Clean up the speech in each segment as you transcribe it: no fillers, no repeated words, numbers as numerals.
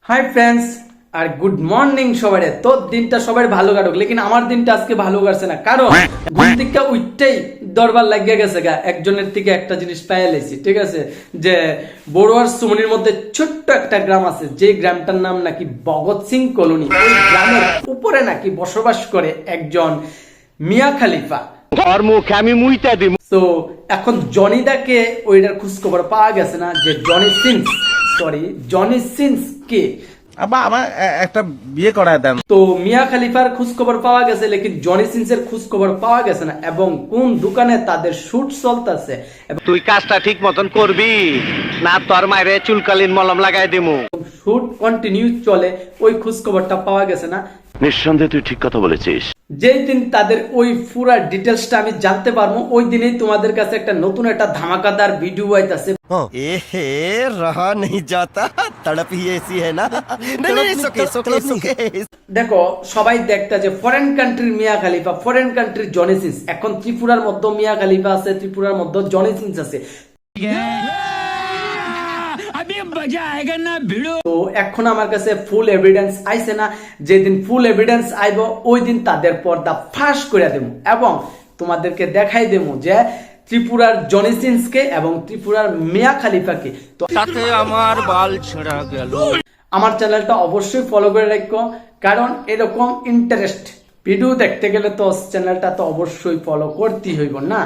Hi friends আর good morning সবাই। তোর দিনটা সবাই ভালো কাটুক, লেকিন আমার দিনটা আজকে ভালো কাটছে না, কারণ ঘুম থেকে উঠতেই দরবার লাগিয়ে গেছে গা। একজনের থেকে একটা জিনিস পেয়ে লেছি, ঠিক আছে, যে বড়ুয়ার সুমনির মধ্যে ছোট্ট একটা গ্রাম আছে, যে গ্রামটার নাম নাকি ভগৎ সিং কলোনি। ওই গ্রামের উপরে নাকি বসবাস করে একজন মিয়া খালিফা। তো এখন জনিদাকে ওইটার খোঁজ খবর পাওয়া গেছে না, যে জনি সিন্স কে আমার একটা বিয়ে করায় দেন। তো মিয়া খালিফার খোঁজ খবর পাওয়া গেছে, লেকিন জনি সিন্সের খোঁজ খবর পাওয়া গেছে না, এবং কোন দোকানে তাদের শুট চলতেছে। তুই কাজটা ঠিক মতন করবি না তোর মায়ের চুলকালিন মলম লাগাই দিমু। শুট কন্টিনিউ চলে, ওই খোঁজ খবরটা পাওয়া গেছে না। নিঃসন্দেহে তুই ঠিক কথা বলেছিস। যেই দিন তাদের ওই পুরা ডিটেলসটা আমি জানতে পারবো, ওই দিনেই তোমাদের কাছে একটা নতুন একটা ধামাকাদার ভিডিও আইতাছে। এহে রহা নেই যাতা, তড়প হি ऐसी है ना। नहीं सुके দেখো, সবাই দেখতা যে ফরেন কান্ট্রির মিয়া খালিফা, ফরেন কান্ট্রির জনি সিন্স। এখন ত্রিপুরার মধ্যে মিয়া খালিফা আছে, ত্রিপুরার মধ্যে জনি সিন্স আছে। তো এখন আমার কাছে ফুল এভিডেন্স আইছে না, যেদিন ফুল এভিডেন্স আইব ওই দিন তাদের পর্দা ফাঁস করে দেবো, এবং তোমাদেরকে দেখাই দেবো যে ত্রিপুরার জনি সিন্সকে এবং ত্রিপুরার মিয়া খালিফাকে। তো তাতে আমার বাল ছেঁড়া গেল। আমার চ্যানেলটা অবশ্যই ফলো করে রাখো, কারণ এরকম ইন্টারেস্ট ভিডিও দেখতে গেলে তো চ্যানেলটা তো অবশ্যই ফলো করতেই হইব না।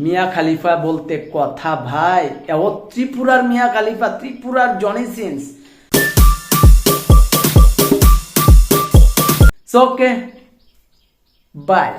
মিয়া খালিফা বলতে কথা ভাই, ও ত্রিপুরার মিয়া খালিফা, ত্রিপুরার জনি সিন্স। Okay, by.